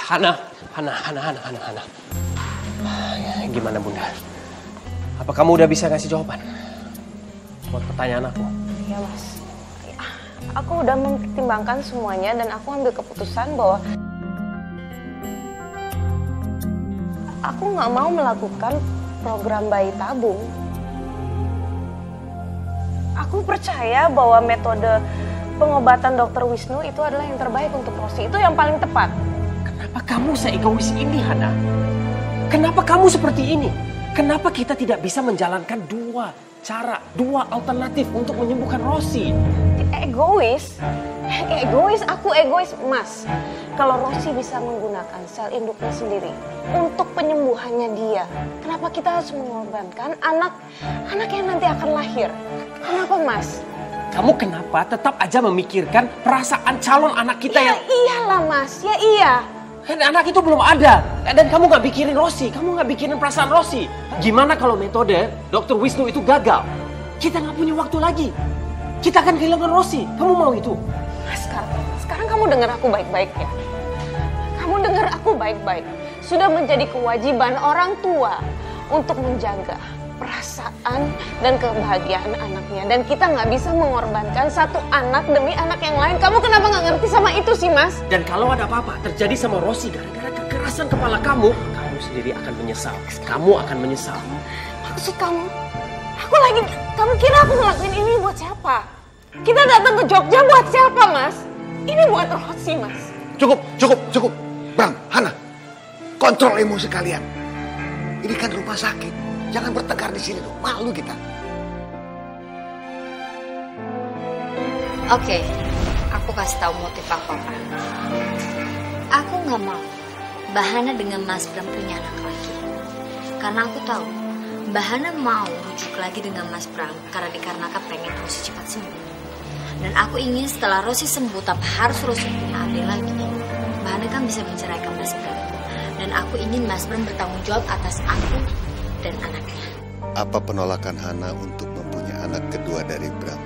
Hana. Gimana Bunda? Apa kamu udah bisa ngasih jawaban buat pertanyaan aku? Iya Mas, aku udah mempertimbangkan semuanya dan aku ambil keputusan bahwa aku nggak mau melakukan program bayi tabung. Aku percaya bahwa metode pengobatan Dr. Wisnu itu adalah yang terbaik untuk Rosi, itu yang paling tepat. Kenapa kamu seegois ini, Hana? Kenapa kamu seperti ini? Kenapa kita tidak bisa menjalankan dua cara, dua alternatif untuk menyembuhkan Rosi? Egois? Egois? Aku egois, Mas. Kalau Rosi bisa menggunakan sel induknya sendiri untuk penyembuhannya dia, kenapa kita harus mengorbankan anak yang nanti akan lahir? Kenapa, Mas? Kamu kenapa tetap aja memikirkan perasaan calon anak kita ya, yang... iyalah, Mas. Ya iya. Kan anak itu belum ada. Dan kamu gak pikirin Rosi. Kamu gak pikirin perasaan Rosi. Gimana kalau metode Dr. Wisnu itu gagal? Kita gak punya waktu lagi. Kita akan kehilangan Rosi. Kamu mau itu? Mas, sekarang kamu dengar aku baik-baik ya. Kamu dengar aku baik-baik. Sudah menjadi kewajiban orang tua untuk menjaga perasaan dan kebahagiaan anaknya. Dan kita nggak bisa mengorbankan satu anak demi anak yang lain. Kamu kenapa nggak ngerti sama itu sih, Mas? Dan kalau ada apa-apa terjadi sama Rosi gara-gara kekerasan kepala kamu sendiri akan menyesal. Kamu akan menyesal. Maksud kamu? Kamu kira aku ngelakuin ini buat siapa? Kita datang ke Jogja buat siapa, Mas? Ini buat Rosi, Mas. Cukup. Bang, Hana, kontrol emosi kalian. Ini kan rumah sakit. Jangan bertengkar di sini tuh, malu kita. Oke, aku kasih tahu motif aku apa. Aku nggak mau Mbak Hana dengan Mas Bram punya anak lagi. Karena aku tahu Mbak Hana mau rujuk lagi dengan Mas Bram karena dikarenakan pengen Rosi cepat sembuh. Dan aku ingin setelah Rosi sembuh tanpa harus Rosi punya adik lagi, Mbak Hana kan bisa menceraikan Mas Bram. Dan aku ingin Mas Bram bertanggung jawab atas aku dan anaknya. Apa penolakan Hana untuk mempunyai anak kedua dari Bram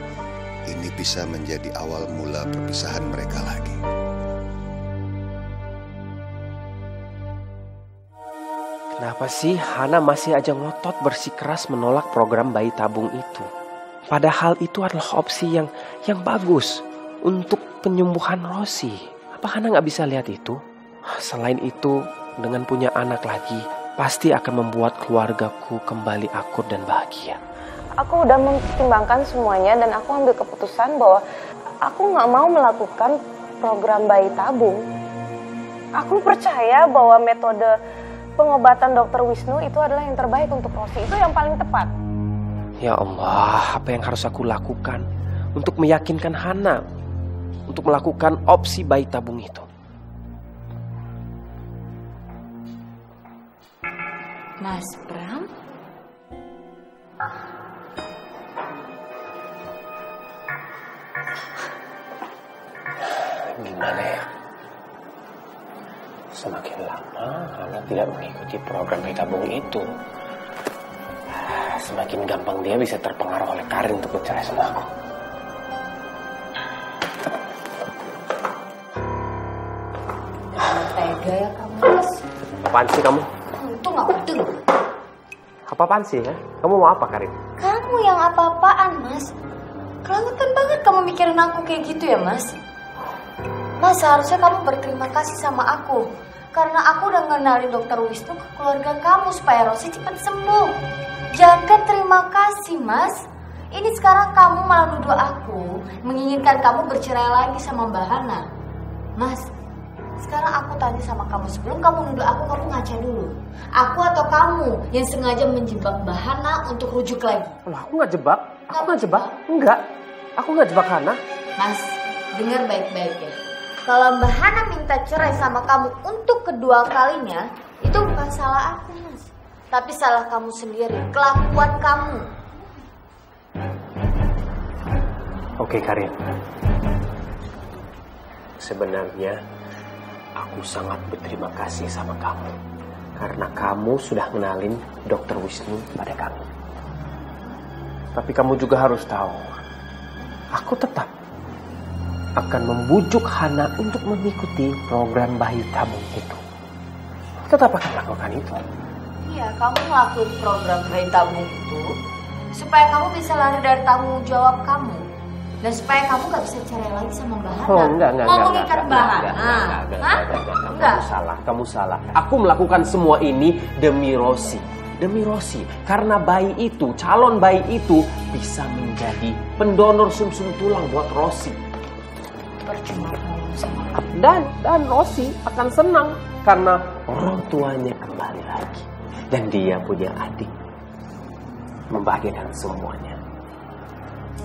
ini bisa menjadi awal mula perpisahan mereka lagi? Kenapa sih Hana masih aja ngotot bersikeras menolak program bayi tabung itu? Padahal itu adalah opsi yang bagus untuk penyembuhan Rosi. Apa Hana nggak bisa lihat itu? Selain itu, dengan punya anak lagi, pasti akan membuat keluargaku kembali akur dan bahagia. Aku udah mempertimbangkan semuanya dan aku ambil keputusan bahwa aku nggak mau melakukan program bayi tabung. Aku percaya bahwa metode pengobatan Dr. Wisnu itu adalah yang terbaik untuk Rosi. Itu yang paling tepat. Ya Allah, apa yang harus aku lakukan untuk meyakinkan Hana untuk melakukan opsi bayi tabung itu? Mas Bram? Gimana ya? Semakin lama Hana tidak mengikuti program bayi tabung itu, semakin gampang dia bisa terpengaruh oleh Karin untuk bercerai sama aku. Tega ya kamu, Mas. Apaan sih kamu? Itu nggak betul. Apa-apaan sih ya? Kamu mau apa, Karin? Kamu yang apa-apaan, Mas. Kelangetan banget kamu mikirin aku kayak gitu ya, Mas. Mas, seharusnya kamu berterima kasih sama aku. Karena aku udah ngenalin Dr. Wisnu ke keluarga kamu supaya Rosi cepat sembuh. Jangan terima kasih, Mas. Ini sekarang kamu malah nuduh aku menginginkan kamu bercerai lagi sama Mbak Hana. Mas, sekarang aku tanya sama kamu, sebelum kamu nuduh aku, kamu ngaca dulu. Aku atau kamu yang sengaja menjebak Mbak Hana untuk rujuk lagi? Loh, aku nggak jebak. Enggak. Aku nggak jebak Hana. Mas, dengar baik-baik ya. Kalau Mbak Hana minta cerai sama kamu untuk kedua kalinya, itu bukan salah aku, Mas. Tapi salah kamu sendiri, kelakuan kamu. Oke, Karin. Sebenarnya aku sangat berterima kasih sama kamu. Karena kamu sudah kenalin Dr. Wisnu pada kami. Tapi kamu juga harus tahu, aku tetap akan membujuk Hana untuk mengikuti program bayi tabung itu. tetap akan melakukan itu. Iya, kamu ngelakuin program bayi tabung itu supaya kamu bisa lari dari tanggung jawab kamu. Dan supaya kamu gak bisa cerai lagi sama Mbak Hana. Oh, enggak. Mau mengikat Mbak Hana. Enggak. Kamu salah. Aku melakukan semua ini demi Rosi. Demi Rosi. Karena bayi itu, calon bayi itu bisa menjadi pendonor sumsum tulang buat Rosi. Percuma kamu sama aku. Dan Rosi akan senang karena orang tuanya kembali lagi. Dan dia punya adik. Membahagiakan semuanya.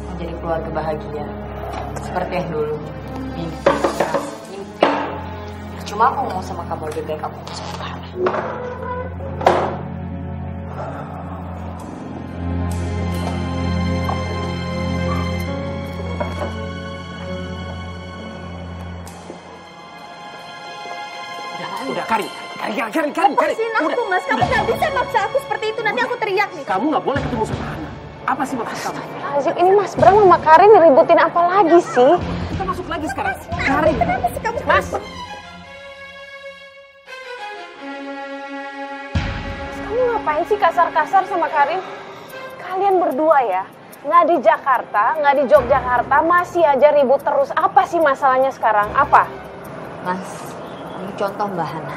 Menjadi keluarga bahagia seperti yang dulu. Mimpi. Cuma aku mau sama kamu, lebih baik aku mau sama Hana. Udah, Karin. Lepasin aku, Mas. Kamu nggak bisa maksa aku seperti itu. Nanti aku teriak nih. Kamu nggak boleh ketemu sama Hana. Apa sih maksud kamu? Azib, ini Mas Bram sama Karin ributin apa lagi sih? Kita masuk lagi sekarang. Karin. Kenapa sih kamu? Mas! Kamu ngapain sih kasar-kasar sama Karin? Kalian berdua ya, nggak di Jakarta, nggak di Yogyakarta, masih aja ribut terus. Apa sih masalahnya sekarang? Apa? Mas, kamu contoh Mbak Hana.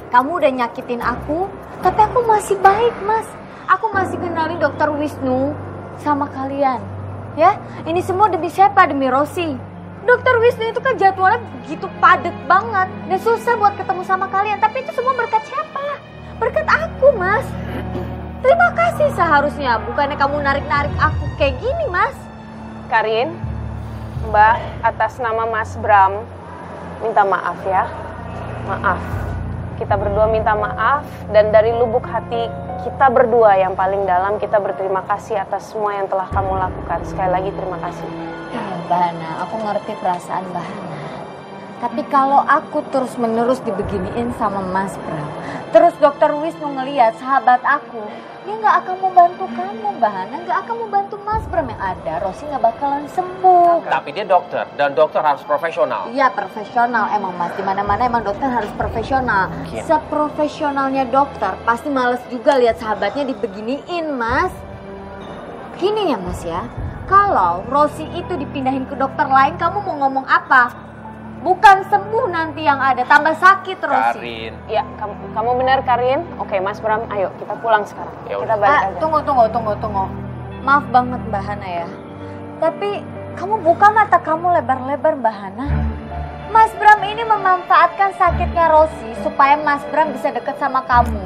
Kamu udah nyakitin aku, tapi aku masih baik, Mas. Aku masih kenalin Dokter Wisnu sama kalian. Ya, ini semua demi siapa? Demi Rosi. Dokter Wisnu itu kan jadwalnya begitu padat banget dan susah buat ketemu sama kalian. Tapi itu semua berkat siapa? Berkat aku, Mas. Terima kasih seharusnya. Bukannya kamu narik-narik aku kayak gini, Mas. Karin, Mbak, atas nama Mas Bram, minta maaf ya. Maaf. Kita berdua minta maaf dan dari lubuk hati kita berdua yang paling dalam kita berterima kasih atas semua yang telah kamu lakukan. Sekali lagi terima kasih. Ya, Mbak Hana, aku ngerti perasaan Mbak Hana. Tapi kalau aku terus-menerus dibeginiin sama Mas Bram, terus Dokter Wisnu ngelihat sahabat aku, dia nggak akan membantu kamu, Mbak Hana, nggak akan membantu Mas Bram. Yang ada, Rosi nggak bakalan sembuh. Tapi dia dokter dan dokter harus profesional. Iya, profesional emang, Mas. Dimana-mana emang dokter harus profesional. Mungkin. Seprofesionalnya dokter pasti males juga lihat sahabatnya dibeginiin, Mas. Gini ya, Mas ya. Kalau Rosi itu dipindahin ke dokter lain, kamu mau ngomong apa? Bukan sembuh nanti yang ada, tambah sakit Rosi. Karin. Ya, kamu benar Karin. Oke, Mas Bram, ayo kita pulang sekarang. Ya Kita udah. balik aja. Tunggu. Maaf banget Mbak Hana ya. Tapi kamu buka mata kamu lebar-lebar Mbak Hana. Mas Bram ini memanfaatkan sakitnya Rosi supaya Mas Bram bisa deket sama kamu.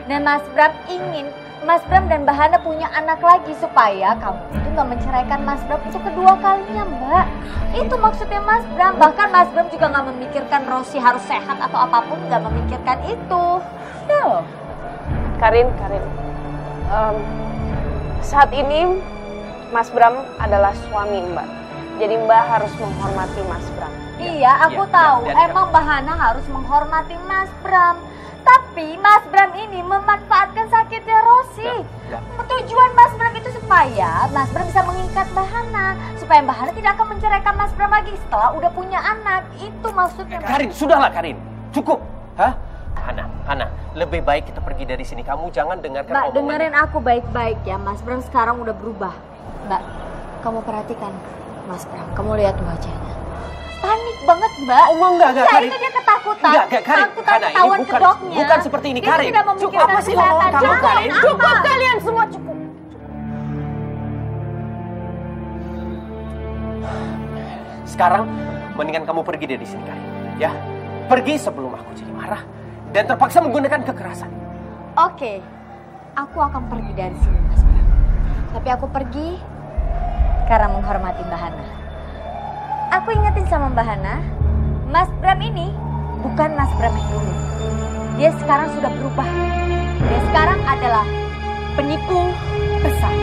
Dan Mas Bram ingin Mas Bram dan Mbak Hana punya anak lagi supaya kamu itu gak menceraikan Mas Bram untuk kedua kalinya, Mbak. Itu maksudnya Mas Bram. Bahkan Mas Bram juga gak memikirkan Rosi harus sehat atau apapun, gak memikirkan itu. Ya loh. Karin. Saat ini Mas Bram adalah suami Mbak. Jadi Mbak harus menghormati Mas Bram. Iya, aku tahu. ya. Emang Mbak Hana harus menghormati Mas Bram. Tapi Mas Bram ini memanfaatkan sakitnya Rosi. Tujuan Mas Bram itu supaya Mas Bram bisa mengikat Mbak Hana. Supaya Mbak Hana tidak akan menceraikan Mas Bram lagi setelah udah punya anak. Itu maksudnya. Karin, sudahlah Karin. Cukup. Hah? Hana, lebih baik kita pergi dari sini. Kamu jangan dengarkan Mbak, omongan. dengerin aku baik-baik ya. Mas Bram sekarang udah berubah. Mbak, kamu perhatikan Mas Bram. Kamu lihat wajahnya. Panik banget Mbak. Oh enggak, Ya Karin. itu dia ketakutan. Enggak, Karin. Takut Hana, ini ketahuan bukan- kedoknya. bukan seperti ini, Dia Karin. tidak Cukup, memikirkan apa sih ngomong kesehatan. kamu, Karin? Cukup kalian semua, cukup. Sekarang mendingan kamu pergi dari sini, Karin. Ya, pergi sebelum aku jadi marah dan terpaksa menggunakan kekerasan. Oke, aku akan pergi dari sini Mas Bram. Tapi aku pergi karena menghormati Mbak Hana. Aku ingetin sama Mbak Hana, Mas Bram ini bukan Mas Bram yang dulu. Dia sekarang sudah berubah. Dia sekarang adalah penipu besar.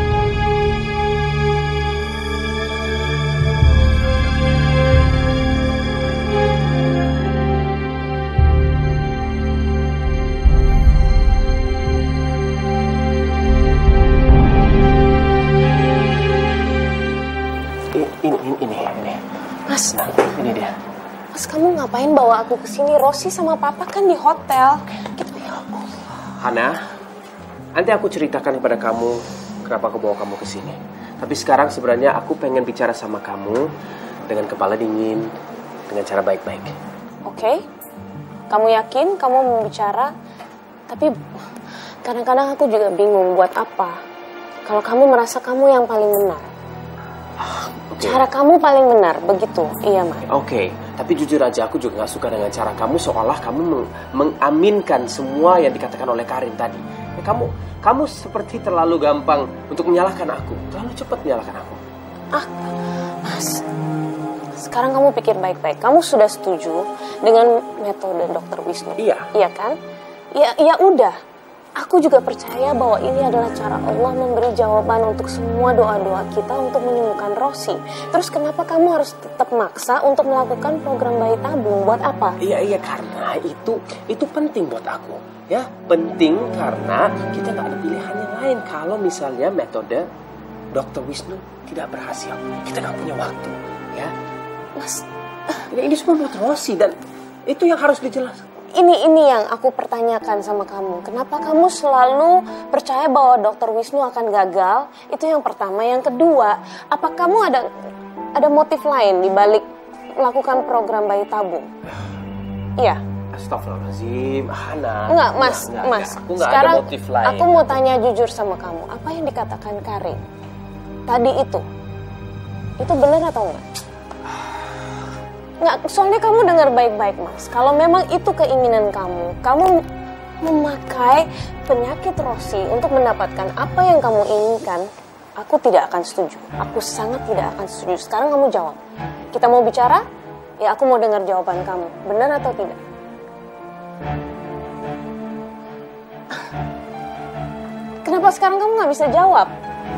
Ini. Mas, Nah, ini dia. Mas kamu ngapain bawa aku ke sini? Rosi sama Papa kan di hotel. Hana, nanti aku ceritakan kepada kamu kenapa aku bawa kamu ke sini. Tapi sekarang sebenarnya aku pengen bicara sama kamu dengan kepala dingin, dengan cara baik-baik. Oke, kamu yakin kamu mau bicara? Tapi kadang-kadang aku juga bingung buat apa. Kalau kamu merasa kamu yang paling benar. Okay. Cara kamu paling benar, begitu? Iya, Ma. Oke, tapi jujur aja aku juga gak suka dengan cara kamu seolah kamu mengaminkan semua yang dikatakan oleh Karin tadi. Ya, kamu seperti terlalu gampang untuk menyalahkan aku. Terlalu cepat menyalahkan aku. Mas, sekarang kamu pikir baik-baik. Kamu sudah setuju dengan metode Dr. Wisnu? Iya. Iya kan? Ya udah. Aku juga percaya bahwa ini adalah cara Allah memberi jawaban untuk semua doa-doa kita untuk menyembuhkan Rosi. Terus kenapa kamu harus tetap maksa untuk melakukan program bayi tabung? Buat apa? Iya, karena itu penting buat aku. Ya, penting karena kita nggak ada pilihan yang lain. Kalau misalnya metode Dr. Wisnu tidak berhasil, kita nggak punya waktu. Ya, Mas, ya, ini semua buat Rosi dan itu yang harus dijelaskan. Ini yang aku pertanyakan sama kamu. Kenapa kamu selalu percaya bahwa Dr. Wisnu akan gagal? Itu yang pertama. Yang kedua, apa kamu ada motif lain di balik melakukan program bayi tabung? Iya. Astagfirullahaladzim, Hana. Enggak, Mas. Aku nggak Sekarang ada motif lain. aku mau tanya jujur sama kamu. Apa yang dikatakan Karin tadi itu benar atau enggak? Nggak, soalnya kamu dengar baik-baik, Mas. Kalau memang itu keinginan kamu memakai penyakit Rosi untuk mendapatkan apa yang kamu inginkan, aku tidak akan setuju. Aku sangat tidak akan setuju. Sekarang kamu jawab. Kita mau bicara? Ya, aku mau dengar jawaban kamu. Benar atau tidak? Kenapa sekarang kamu nggak bisa jawab?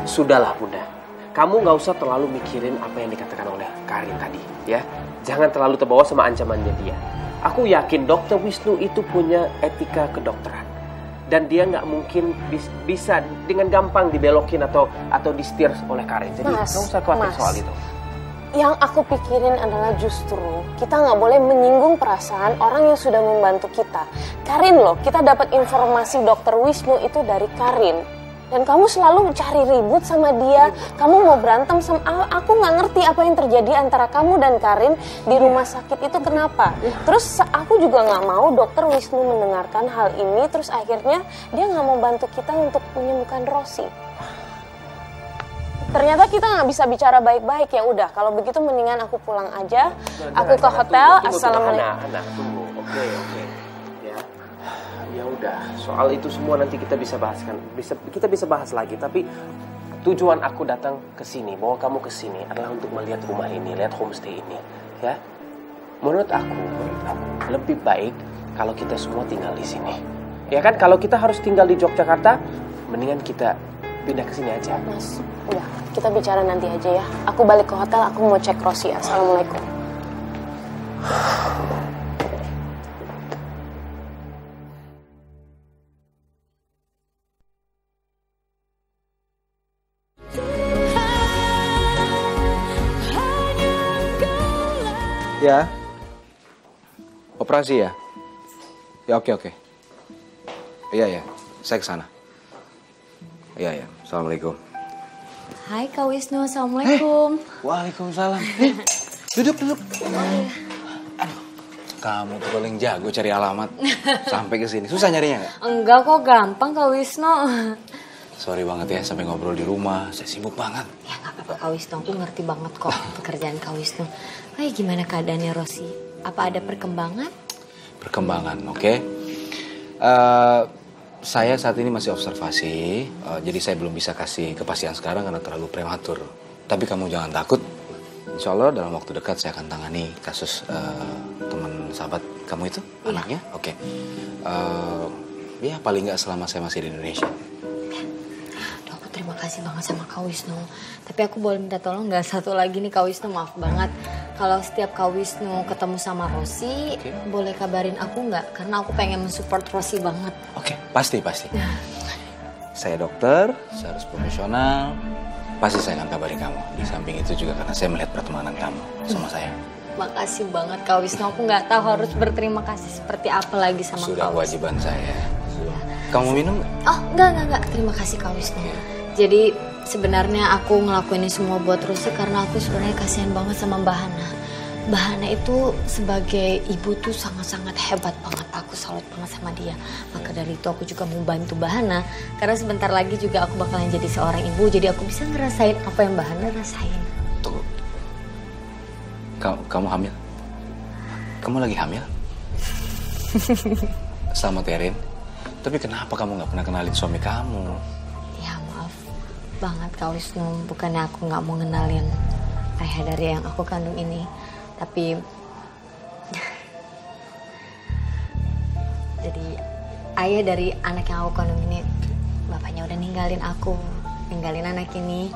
Sudahlah, Bunda. Kamu nggak usah terlalu mikirin apa yang dikatakan oleh Karin tadi, ya. Jangan terlalu terbawa sama ancamannya dia. Aku yakin Dr. Wisnu itu punya etika kedokteran. Dan dia nggak mungkin bisa dengan gampang dibelokin atau disetir oleh Karin. Jadi nggak usah khawatir soal itu. Yang aku pikirin adalah justru kita nggak boleh menyinggung perasaan orang yang sudah membantu kita. Karin loh, kita dapat informasi Dr. Wisnu itu dari Karin. Dan kamu selalu cari ribut sama dia. Kamu mau berantem sama aku, nggak ngerti apa yang terjadi antara kamu dan Karin di rumah sakit itu kenapa. Terus aku juga nggak mau Dr. Wisnu mendengarkan hal ini. Terus akhirnya dia nggak mau bantu kita untuk menyembuhkan Rosi. Ternyata kita nggak bisa bicara baik-baik. Ya udah, kalau begitu mendingan aku pulang aja. Aku ke hotel. Assalamualaikum. Hana, tunggu. Oke. Ya udah, soal itu semua nanti kita bisa bahaskan. Kita bisa bahas lagi. Tapi tujuan aku datang ke sini, bawa kamu ke sini adalah untuk melihat rumah ini, lihat homestay ini, ya. Menurut aku lebih baik kalau kita semua tinggal di sini. Ya kan, kalau kita harus tinggal di Yogyakarta, mendingan kita pindah ke sini aja. Mas, udah, kita bicara nanti aja ya. Aku balik ke hotel, aku mau cek Rosi. Assalamualaikum. Ya, operasi ya? Ya oke. Iya, saya kesana. Iya, assalamualaikum. Hai Kak Wisnu, assalamualaikum. Waalaikumsalam. Duduk. Aduh, kamu tuh paling jago cari alamat. Sampai ke sini, susah nyarinya nggak? Enggak kok, gampang Kak Wisnu. Sorry banget ya, sampai ngobrol di rumah. Saya sibuk banget. Ya nggak apa-apa Kak Wisnu, aku ngerti banget kok pekerjaan Kak Wisnu. Gimana keadaannya Rosi? Apa ada perkembangan? Perkembangan, oke. Saya saat ini masih observasi, jadi saya belum bisa kasih kepastian sekarang karena terlalu prematur. Tapi kamu jangan takut. Insya Allah dalam waktu dekat saya akan tangani kasus teman sahabat kamu itu, anaknya. Oke. Ya paling nggak selama saya masih di Indonesia. Terima kasih banget sama Kak Wisnu. Tapi aku boleh minta tolong nggak satu lagi nih Kak Wisnu, maaf banget. Kalau setiap Kak Wisnu ketemu sama Rosi, boleh kabarin aku nggak? Karena aku pengen mensupport Rosi banget. Oke, pasti. Saya dokter, saya harus profesional. Pasti saya akan kabarin kamu. Di samping itu juga karena saya melihat pertemanan kamu sama saya. Makasih banget Kak Wisnu. Aku nggak tahu harus berterima kasih seperti apa lagi sama Kak Wisnu. Sudah kewajiban saya. Iya. Kamu minum nggak? Oh, enggak. Terima kasih Kak Wisnu. Jadi sebenarnya aku ngelakuin ini semua buat Rosi karena aku sebenarnya kasihan banget sama Mbak Hana. Mbak Hana itu sebagai ibu tuh sangat-sangat hebat banget. Aku salut banget sama dia. Maka dari itu aku juga mau bantu Mbak Hana. Karena sebentar lagi juga aku bakalan jadi seorang ibu. Jadi aku bisa ngerasain apa yang Mbak Hana rasain. Tunggu. Kamu hamil? Kamu lagi hamil? Sama Terin. Tapi kenapa kamu nggak pernah kenalin suami kamu? Ya maaf banget Kak Wisnu. Bukannya aku nggak mau ngenalin ayah dari yang aku kandung ini. Tapi jadi ayah dari anak yang aku kandung ini, bapaknya udah ninggalin aku, ninggalin anak ini,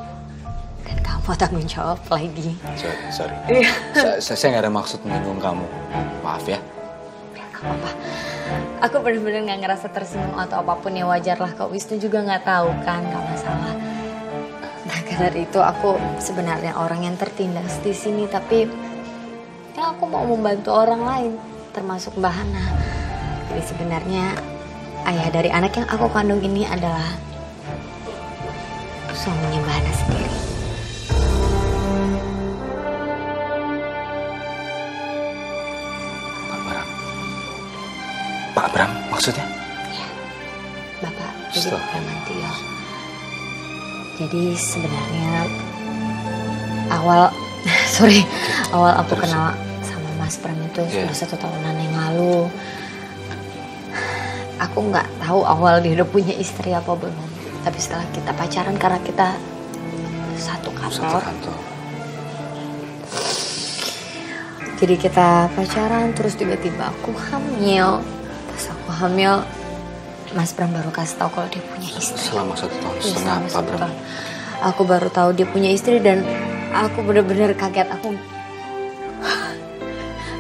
dan kamu tanggung jawab lagi. Sorry. Saya nggak ada maksud menyinggung kamu. Maaf ya. Gak apa-apa. Aku bener-bener gak ngerasa tersinggung atau apapun, ya wajar lah. Kak Wisnu juga gak tahu kan, gak masalah. Maka dari itu aku sebenarnya orang yang tertindas di sini, tapi ya aku mau membantu orang lain, termasuk Mbak Hana. Jadi sebenarnya ayah dari anak yang aku kandung ini adalah suaminya Mbak Hana sendiri. Pak Bram maksudnya? Iya, Bapak Edi Pramantio. Jadi sebenarnya awal aku kenal sama Mas Bram itu sudah 1 tahunan yang lalu. Aku nggak tahu awal dia udah punya istri apa belum. Tapi setelah kita pacaran karena kita satu kantor. Jadi kita pacaran terus tiba-tiba aku hamil. Pas aku hamil, Mas Bram baru kasih tahu kalau dia punya istri. Selama 1 tahun setengah, Pak Bram. Aku baru tahu dia punya istri dan aku benar-benar kaget.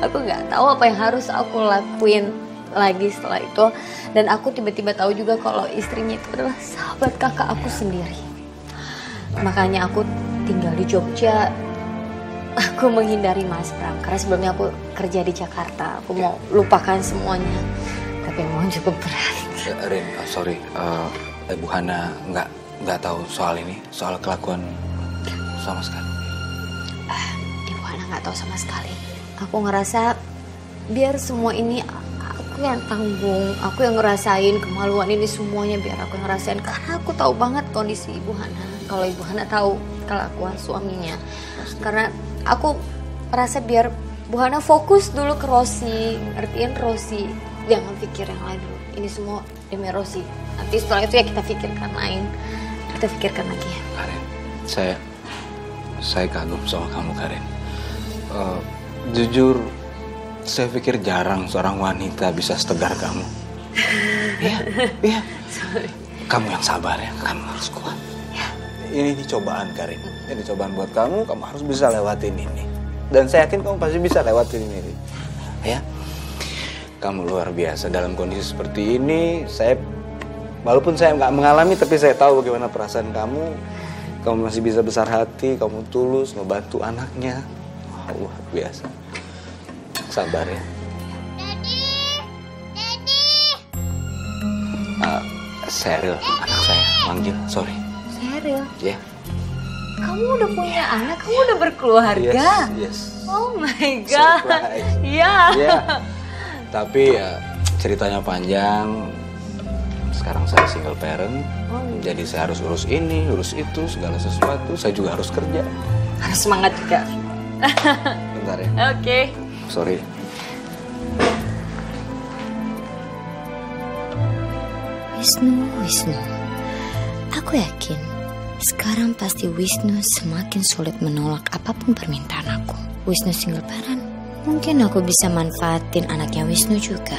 Aku nggak tahu apa yang harus aku lakuin lagi setelah itu. Dan aku tiba-tiba tahu juga kalau istrinya itu adalah sahabat kakak aku sendiri. Makanya aku tinggal di Jogja. Aku menghindari Mas Bram karena sebelumnya aku kerja di Jakarta. Aku mau lupakan semuanya. Tapi memang cukup berat. Rin, sorry, Ibu Hana nggak tahu soal ini, soal kelakuan sama sekali. Ibu Hana nggak tahu sama sekali. Aku ngerasa biar semua ini aku yang tanggung, aku yang ngerasain kemaluan ini semuanya biar aku yang ngerasain karena aku tahu banget kondisi Ibu Hana. Kalau Ibu Hana tahu kelakuan suaminya, karena aku merasa biar Bu Hana fokus dulu ke Rosi, ngertiin Rosi. Jangan pikir yang lain dulu. Ini semua demi Rosi. Nanti setelah itu ya kita pikirkan lain. Kita pikirkan lagi ya. Karen, saya kagum sama kamu, Karen. Jujur, saya pikir jarang seorang wanita bisa setegar kamu. Iya. Kamu yang sabar ya, kamu harus kuat. Ya. Ini cobaan, Karen. Ini cobaan buat kamu harus bisa lewatin ini. Dan saya yakin kamu pasti bisa lewatin ini. Ya. Kamu luar biasa dalam kondisi seperti ini. Walaupun saya nggak mengalami, tapi saya tahu bagaimana perasaan kamu. Kamu masih bisa besar hati, kamu tulus ngebantu anaknya. Luar biasa. Sabar ya. Sheryl, anak saya manggil, sorry. Sheryl? Iya. Kamu udah punya anak, kamu udah berkeluarga. Yes. Oh my God. Iya. Tapi ya ceritanya panjang. Sekarang saya single parent. Jadi saya harus urus ini, urus itu, segala sesuatu. Saya juga harus kerja. Harus semangat juga. Bentar ya. Oke. Sorry. Wisnu. Aku yakin sekarang pasti Wisnu semakin sulit menolak apapun permintaan aku. Wisnu single parent. Mungkin aku bisa manfaatin anaknya Wisnu juga.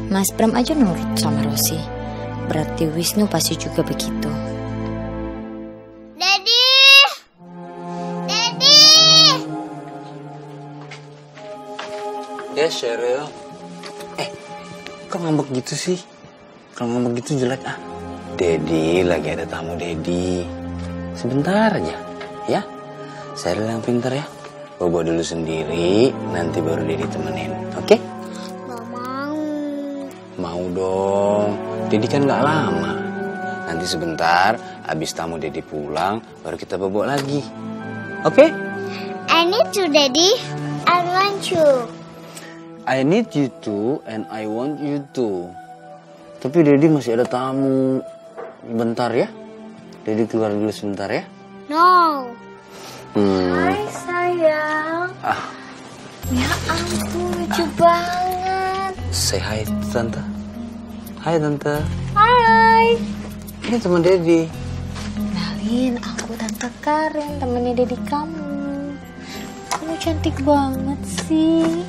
Mas Bram aja nurut sama Rosi. Berarti Wisnu pasti juga begitu. Daddy! Ya, Sheryl. Kok ngambek gitu sih? Kalau ngambek gitu jelek ah. Daddy, lagi ada tamu Daddy. Sebentar aja, ya. Sheryl yang pintar ya. Bobo dulu sendiri, nanti baru Daddy temenin, oke? Gak mau. Mau dong. Dedi kan nggak lama. Nanti sebentar, habis tamu Dedi pulang, baru kita bobok lagi. Oke? I need you, Daddy. I want you. I need you to and I want you to. Tapi Dedi masih ada tamu. Bentar ya. Dedi keluar dulu sebentar ya. No. Hai sayang. Ya ampun, lucu banget. Say hi tante. Hai tante. Hai. Ini teman Dedi. Kenalin, aku Tante Karen, temennya Dedi kamu. Kamu cantik banget sih.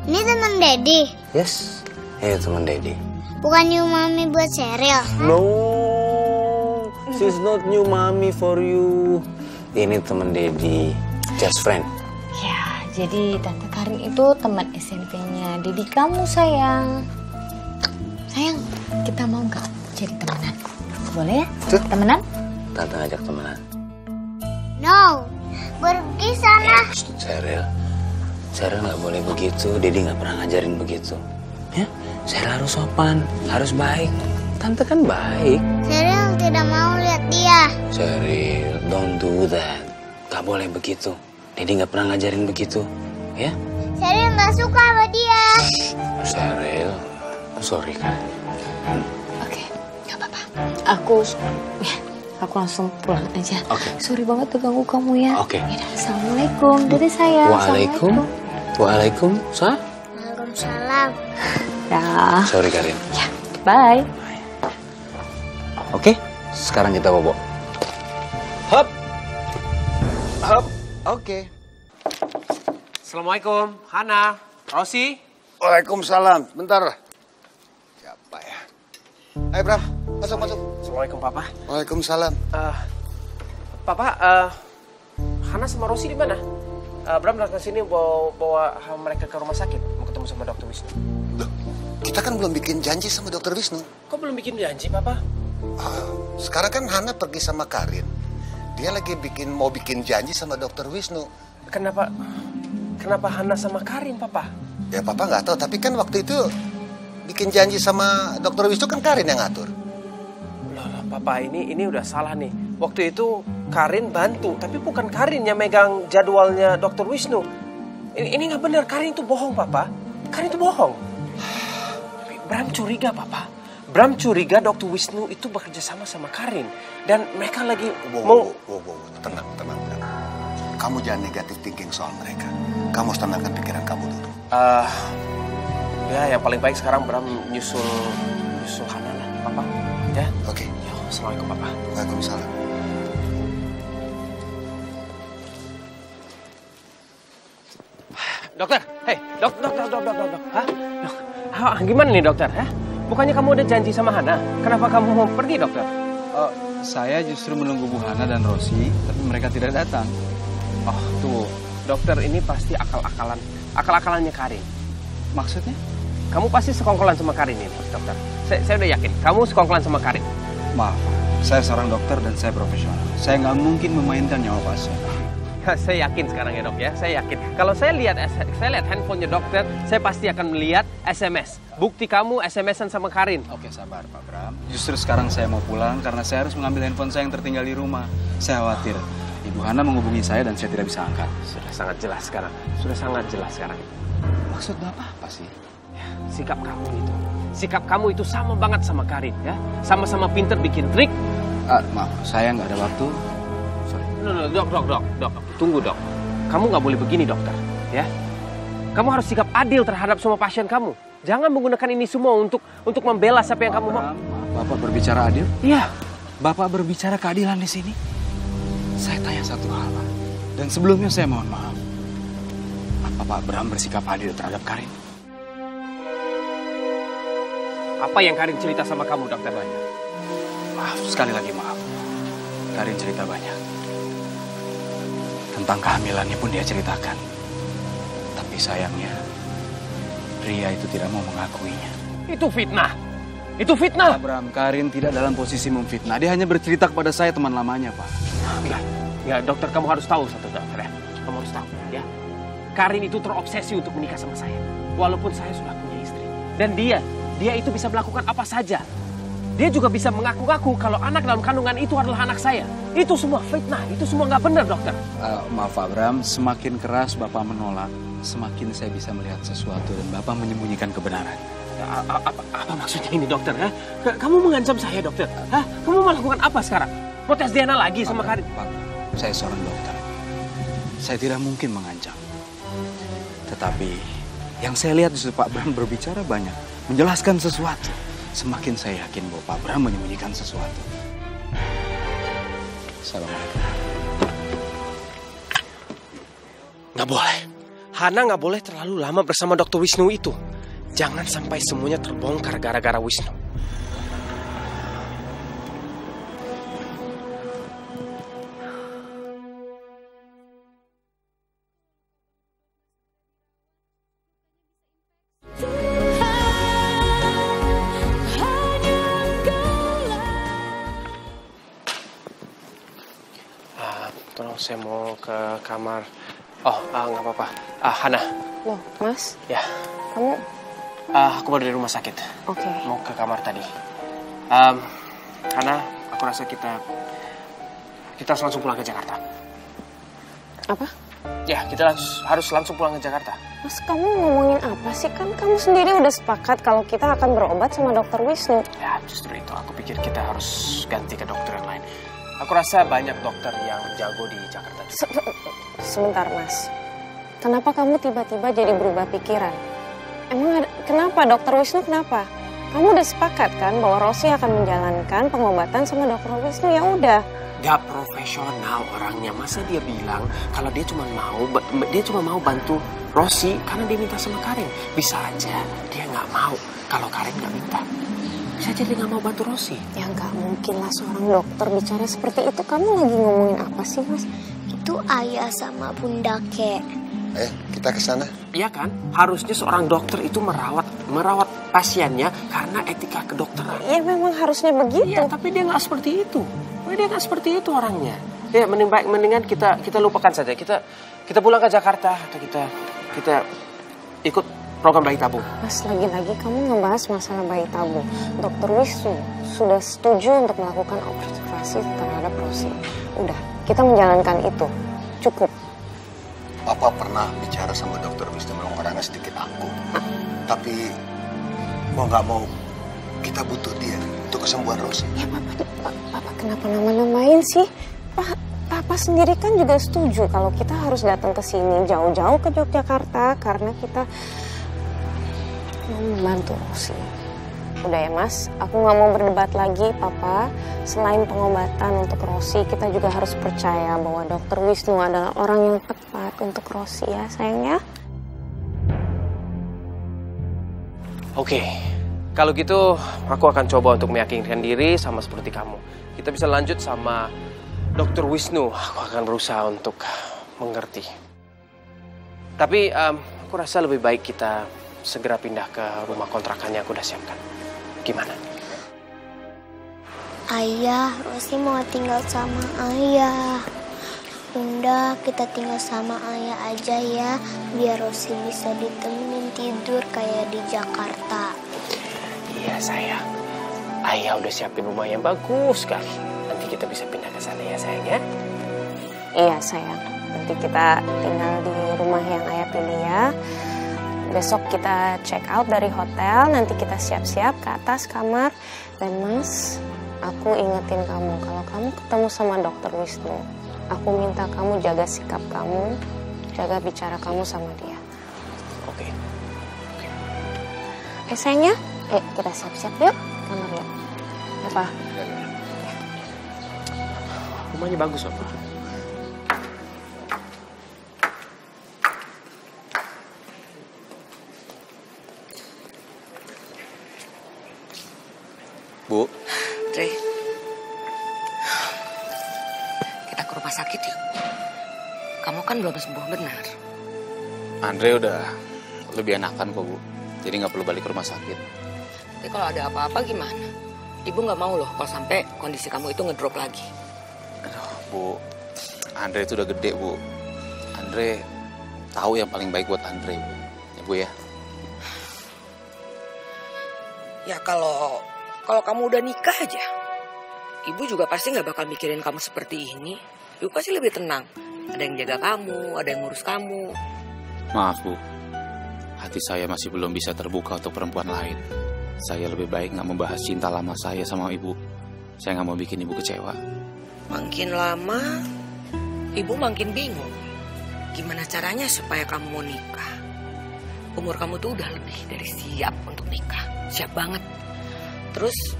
Ini teman Daddy. Yes. Teman Dedi. Bukan new mommy buat Cheryl. No. She's not new mommy for you. Ini teman Dedi. Just friend. Ya, jadi Tante Karin itu teman SMP-nya Dedi kamu sayang. Sayang, kita mau nggak jadi temenan? Boleh ya? Tuh. Temenan? Tante ngajak temenan. No. Pergi sana. Cheryl nggak boleh begitu. Dedi nggak pernah ngajarin begitu. Ya, Cheryl harus sopan, harus baik. Tante kan baik. Cheryl tidak mau lihat dia. Cheryl, don't do that. Gak boleh begitu. Dedi nggak pernah ngajarin begitu. Ya? Cheryl nggak suka sama dia. Cheryl, sorry kan. Oke, nggak apa-apa. Aku langsung pulang aja. Oke. Sorry banget tuh ganggu kamu ya. Oke. Yaudah, assalamualaikum. Dadah sayang. Waalaikumsalam. Waalaikumsalam. Ya. Sorry Karin. Ya, bye. Oke, sekarang kita bobo. Hop. Oke. Assalamualaikum, Hana, Rosi. Waalaikumsalam. Bentar. Siapa ya? Ayo Bram, masuk. Assalamualaikum, Papa. Waalaikumsalam. Papa, Hana sama Rosi di mana? Bram datang ke sini bawa mereka ke rumah sakit, mau ketemu sama Dokter Wisnu. Loh, kita kan belum bikin janji sama Dokter Wisnu. Kok belum bikin janji, Papa? Sekarang kan Hana pergi sama Karin. Dia lagi mau bikin janji sama Dokter Wisnu. Kenapa Hana sama Karin, Papa? Ya Papa nggak tahu, tapi kan waktu itu bikin janji sama Dokter Wisnu kan Karin yang ngatur. Loh, Papa, ini udah salah nih. Waktu itu Karin bantu, tapi bukan Karin yang megang jadwalnya Dokter Wisnu. Ini nggak benar, Karin itu bohong, Papa. Karin itu bohong. Bram curiga, Papa. Bram curiga Dokter Wisnu itu bekerja sama Karin. Dan mereka lagi Tenang, Bram. Kamu jangan negatif thinking soal mereka. Kamu harus tenangkan pikiran kamu dulu. Ya, yang paling baik sekarang Bram nyusul Hana lah, Papa. Ya? Oke. Ya, Assalamualaikum, Papa. Waalaikumsalam. Dokter, dok. Hah? Gimana nih, dokter? Hah? Bukannya kamu udah janji sama Hana? Kenapa kamu mau pergi, dokter? Saya justru menunggu Bu Hana dan Rosi, tapi mereka tidak datang. Oh, tuh. Dokter, ini pasti akal-akalannya Karin. Maksudnya? Kamu pasti sekongkolan sama Karin ini, dokter. Saya udah yakin, kamu sekongkolan sama Karin. Maaf, saya seorang dokter dan saya profesional. Saya nggak mungkin memainkan nyawa pasien. Saya yakin sekarang ya, dok ya. Saya yakin. Kalau saya lihat handphonenya dokter, saya pasti akan melihat SMS. Bukti kamu SMS-an sama Karin. Oke, sabar Pak Bram. Justru sekarang saya mau pulang karena saya harus mengambil handphone saya yang tertinggal di rumah. Saya khawatir Ibu Hana menghubungi saya dan saya tidak bisa angkat. Sudah sangat jelas sekarang. Maksud Bapak apa sih? Ya, sikap kamu itu sama banget sama Karin, ya. Sama-sama pinter bikin trik. Maaf, saya nggak ada waktu. Sorry. No, dok. Tunggu, dok. Kamu nggak boleh begini, dokter, ya. Kamu harus sikap adil terhadap semua pasien kamu. Jangan menggunakan ini semua untuk membela siapa yang kamu mau. Bapak berbicara adil? Iya. Bapak berbicara keadilan di sini? Saya tanya satu hal, Pak. Dan sebelumnya saya mohon maaf. Apa Pak Bram bersikap adil terhadap Karin? Apa yang Karin cerita sama kamu, dokter banyak? Maaf, sekali lagi maaf. Karin cerita banyak. Tentang kehamilannya pun dia ceritakan. Tapi sayangnya, Ria itu tidak mau mengakuinya. Itu fitnah. Pak Bram, Karin tidak dalam posisi memfitnah. Dia hanya bercerita kepada saya teman lamanya, Pak. Enggak, dokter, kamu harus tahu satu, dokter, ya. Kamu harus tahu, ya. Karin itu terobsesi untuk menikah sama saya. Walaupun saya sudah punya istri. Dan dia dia itu bisa melakukan apa saja. Dia juga bisa mengaku-ngaku kalau anak dalam kandungan itu adalah anak saya. Itu semua fitnah, itu semua nggak benar, dokter. Maaf Pak Bram, semakin keras Bapak menolak, semakin saya bisa melihat sesuatu dan Bapak menyembunyikan kebenaran. Apa maksudnya ini, dokter? Ha? Kamu mengancam saya, dokter? Hah? Kamu melakukan apa sekarang? Mau tes DNA lagi sama Karin? Pak, saya seorang dokter. Saya tidak mungkin mengancam. Tetapi yang saya lihat justru Pak Bram berbicara banyak, menjelaskan sesuatu. Semakin saya yakin bahwa Pak Bram menyembunyikan sesuatu. Assalamualaikum. Nggak boleh. Hana nggak boleh terlalu lama bersama Dr. Wisnu itu. Jangan sampai semuanya terbongkar gara-gara Wisnu. Tolong saya mau ke kamar. Oh, nggak apa-apa. Hana. Loh, Mas? Ya. Kamu? Aku baru dari rumah sakit. Oke. Mau ke kamar tadi. Hana, aku rasa kita harus langsung pulang ke Jakarta. Apa? Ya, kita harus langsung pulang ke Jakarta. Mas, kamu ngomongin apa sih? Kan kamu sendiri udah sepakat kalau kita akan berobat sama Dr. Wisnu. Ya, justru itu. Aku pikir kita harus ganti ke dokter yang lain. Aku rasa banyak dokter yang jago di Jakarta. Sebentar, Mas. Kenapa kamu tiba-tiba jadi berubah pikiran? Emang kenapa, Dr. Wisnu kenapa? Kamu udah sepakat kan bahwa Rosi akan menjalankan pengobatan sama Dr. Wisnu? Ya udah. Gak profesional orangnya. Masa dia bilang kalau dia cuma mau bantu Rosi karena dia minta sama Karin. Bisa aja dia nggak mau kalau Karin nggak minta. Bisa jadi nggak mau bantu Rosi. Ya nggak mungkin lah seorang dokter bicara seperti itu. Kamu lagi ngomongin apa sih, Mas? Itu ayah sama bunda Kek. Kita ke sana. Iya kan? Harusnya seorang dokter itu merawat pasiennya karena etika kedokteran. Ya memang harusnya begitu. Iya, tapi dia nggak seperti itu. Dia nggak seperti itu orangnya. Ya, mendingan kita lupakan saja. Kita pulang ke Jakarta atau kita ikut program bayi tabung. Mas, lagi-lagi kamu ngebahas masalah bayi tabung. Dr. Wisnu sudah setuju untuk melakukan observasi terhadap Rosi. Udah, kita menjalankan itu. Cukup. Papa pernah bicara sama Dr. Wisnu, memang orangnya sedikit angkuh. Tapi mau nggak mau kita butuh dia untuk kesembuhan Rosi. Ya, Papa kenapa nama-namain sih? Papa sendiri kan juga setuju kalau kita harus datang ke sini jauh-jauh ke Yogyakarta karena kita mau membantu Rosi. Udah ya, Mas, aku nggak mau berdebat lagi, Papa. Selain pengobatan untuk Rosi, kita juga harus percaya bahwa Dr. Wisnu adalah orang yang tepat untuk Rosi ya, sayangnya. Oke, kalau gitu aku akan coba untuk meyakinkan diri sama seperti kamu. Kita bisa lanjut sama Dr. Wisnu. Aku akan berusaha untuk mengerti. Tapi aku rasa lebih baik kita segera pindah ke rumah kontrakan yang aku udah siapkan. Gimana? Ayah, Rosi mau tinggal sama ayah. Bunda, kita tinggal sama ayah aja ya, biar Rosi bisa ditemenin tidur kayak di Jakarta. Iya sayang, ayah udah siapin rumah yang bagus sekali. Nanti kita bisa pindah ke sana ya sayang ya. Iya sayang, nanti kita tinggal di rumah yang ayah pilih ya. Besok kita check out dari hotel, nanti kita siap-siap ke atas kamar. Dan Mas, aku ingetin kamu, kalau kamu ketemu sama Dr. Wisnu, aku minta kamu jaga sikap kamu, jaga bicara kamu sama dia. Oke. Oke sayangnya, yuk kita siap-siap yuk, kamar yuk. Apa? Rumahnya bagus apa? Bu. Andre, kita ke rumah sakit yuk. Kamu kan belum sembuh benar. Andre udah lebih enakan kok, Bu. Jadi nggak perlu balik ke rumah sakit. Tapi kalau ada apa-apa gimana? Ibu nggak mau loh kalau sampai kondisi kamu itu ngedrop lagi. Aduh, Bu. Andre itu udah gede, Bu. Andre tahu yang paling baik buat Andre, Bu. Ya, Bu ya. Ya kalau kamu udah nikah aja, ibu juga pasti nggak bakal mikirin kamu seperti ini. Ibu pasti lebih tenang. Ada yang jaga kamu, ada yang ngurus kamu. Maaf Bu, hati saya masih belum bisa terbuka untuk perempuan lain. Saya lebih baik nggak membahas cinta lama saya sama ibu. Saya nggak mau bikin ibu kecewa. Makin lama, ibu makin bingung. Gimana caranya supaya kamu mau nikah? Umur kamu tuh udah lebih dari siap untuk nikah. Siap banget. Terus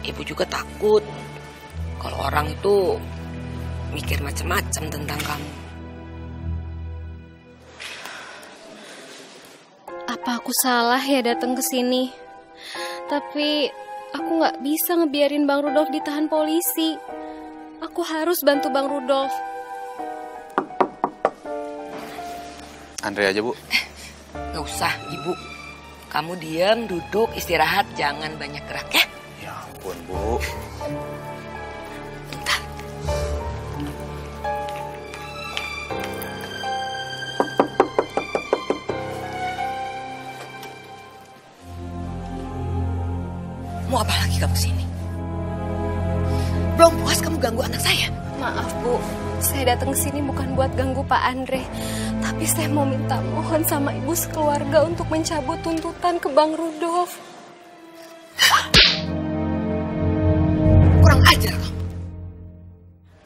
ibu juga takut kalau orang itu mikir macam-macam tentang kamu. Apa aku salah ya datang ke sini? Tapi aku nggak bisa ngebiarin Bang Rudolf ditahan polisi. Aku harus bantu Bang Rudolf. Andre aja Bu. Nggak usah, Ibu. Kamu diam, duduk, istirahat, jangan banyak gerak ya. Ya ampun Bu. Bentar. Mau apa lagi kamu sini? Belum puas kamu ganggu anak saya? Maaf Bu, saya datang ke sini bukan buat ganggu Pak Andre. Tapi saya mau minta mohon sama ibu sekeluarga untuk mencabut tuntutan ke Bang Rudolf. Kurang ajar kamu.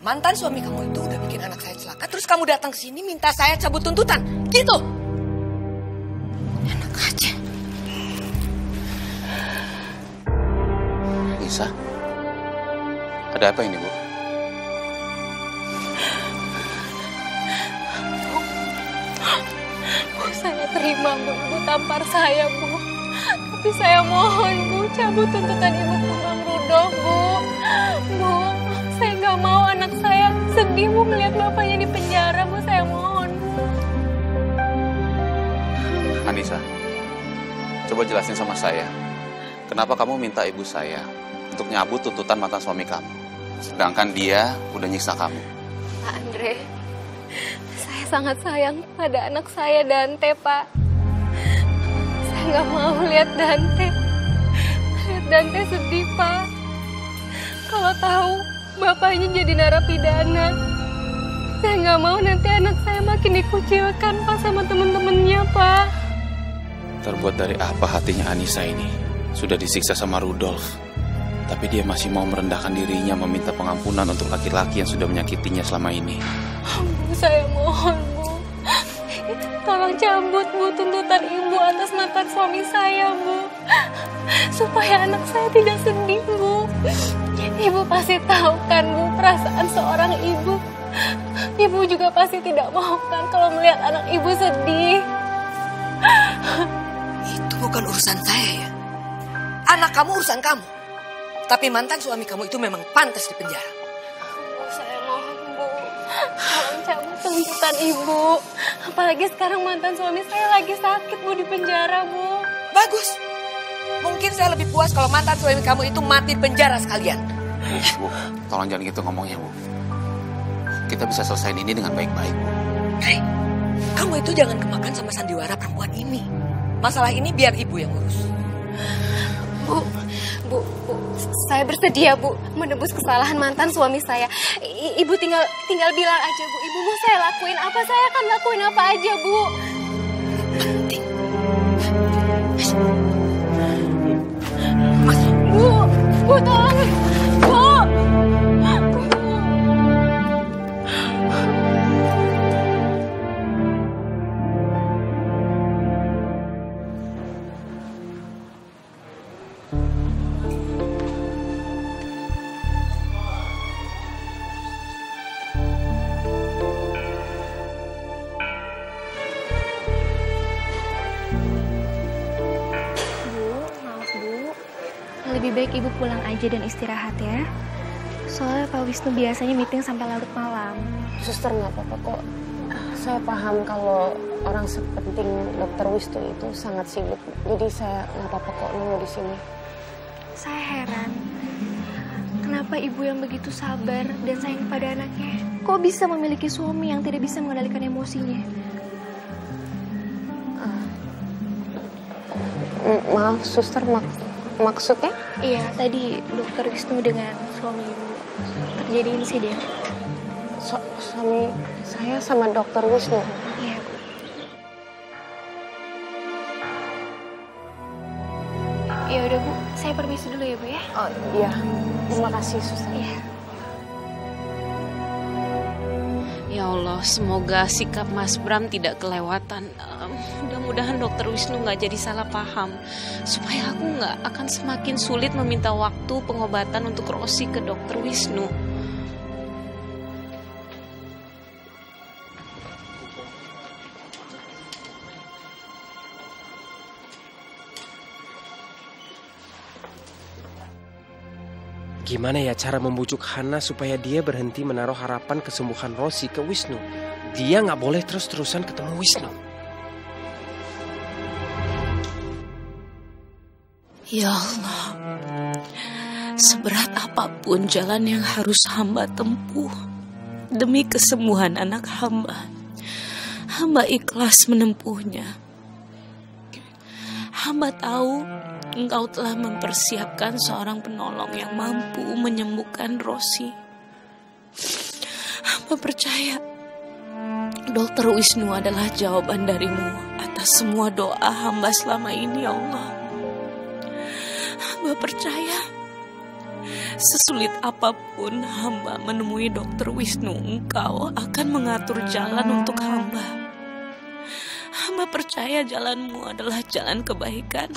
Mantan suami kamu itu udah bikin anak saya celaka, terus kamu datang ke sini minta saya cabut tuntutan, gitu? Enak aja. Lisa, ada apa ini Bu? Saya terima Bu, Ibu tampar saya Bu. Tapi saya mohon Bu, cabut tuntutan Ibu ke Bang Rudolf Bu. Bu, saya nggak mau anak saya sedih Bu melihat bapaknya di penjara Bu, saya mohon Bu. Anissa, coba jelasin sama saya. Kenapa kamu minta ibu saya untuk nyabut tuntutan mantan suami kamu? Sedangkan dia udah nyiksa kamu. Pak Andre, saya sangat sayang pada anak saya Dante, Pak. Saya nggak mau lihat Dante sedih, Pak. Kalau tahu bapaknya jadi narapidana, saya nggak mau nanti anak saya makin dikucilkan, Pak, sama teman-temannya, Pak. Terbuat dari apa hatinya Anissa ini? Sudah disiksa sama Rudolf, tapi dia masih mau merendahkan dirinya meminta pengampunan untuk laki-laki yang sudah menyakitinya selama ini. Bu, saya mohon, Bu. Tolong cabut, Bu, tuntutan Ibu atas mantan suami saya, Bu. Supaya anak saya tidak sedih, Bu. Ibu pasti tahu kan, Bu, perasaan seorang ibu. Ibu juga pasti tidak mau kan kalau melihat anak Ibu sedih. Itu bukan urusan saya ya. Anak kamu urusan kamu. Tapi mantan suami kamu itu memang pantas di penjara. Saya mohon, Bu. Tolong cabut tuntutan Ibu. Apalagi sekarang mantan suami saya lagi sakit, Bu, di penjara, Bu. Bagus. Mungkin saya lebih puas kalau mantan suami kamu itu mati di penjara sekalian. Bu, tolong jangan gitu ngomongnya, Bu. Kita bisa selesaiin ini dengan baik-baik, Bu. Hei, kamu itu jangan kemakan sama sandiwara perempuan ini. Masalah ini biar ibu yang urus. Bu, saya bersedia, Bu, menebus kesalahan mantan suami saya. Ibu tinggal bilang aja, Bu. Ibu mau saya lakuin apa, saya akan lakuin apa aja, Bu. Penting. Bu, tolong. Bu. Lebih baik Ibu pulang aja dan istirahat ya. Soalnya Pak Wisnu biasanya meeting sampai larut malam. Suster, nggak apa-apa kok. Saya paham kalau orang sepenting Dokter Wisnu itu sangat sibuk. Jadi saya nggak apa-apa kok nunggu di sini. Saya heran, kenapa ibu yang begitu sabar dan sayang kepada anaknya, kok bisa memiliki suami yang tidak bisa mengendalikan emosinya? Maaf, Suster, Maksudnya? Iya, tadi dokter Wisnu dengan suami ibu terjadi insiden. Suami saya sama dokter Wisnu? Iya, Bu. Ya udah, Bu. Saya permisi dulu ya, Bu ya. Oh iya, terima kasih suster. Iya. Ya Allah, semoga sikap Mas Bram tidak kelewatan. Mudah-mudahan dokter Wisnu nggak jadi salah paham. Supaya aku nggak akan semakin sulit meminta waktu pengobatan untuk Rosi ke dokter Wisnu. Gimana ya cara membujuk Hana supaya dia berhenti menaruh harapan kesembuhan Rosi ke Wisnu? Dia nggak boleh terus-terusan ketemu Wisnu. Ya Allah, seberat apapun jalan yang harus hamba tempuh demi kesembuhan anak hamba, hamba ikhlas menempuhnya. Hamba tahu Engkau telah mempersiapkan seorang penolong yang mampu menyembuhkan Rosi. Hamba percaya Dokter Wisnu adalah jawaban darimu atas semua doa hamba selama ini, ya Allah. Hamba percaya sesulit apapun hamba menemui Dokter Wisnu, Engkau akan mengatur jalan untuk hamba. Hamba percaya jalanmu adalah jalan kebaikan.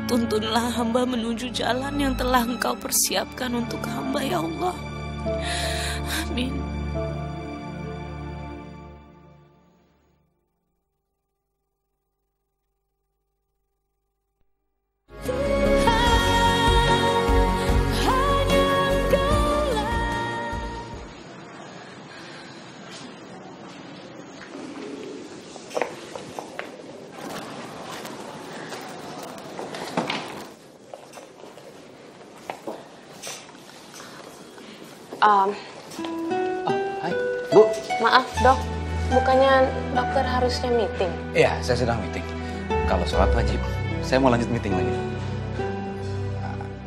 Tuntunlah hamba menuju jalan yang telah Engkau persiapkan untuk hamba, ya Allah. Amin. Hai, Bu. Maaf dok, bukannya dokter harusnya meeting? Iya, saya sedang meeting. Kalau sholat wajib, saya mau lanjut meeting lagi.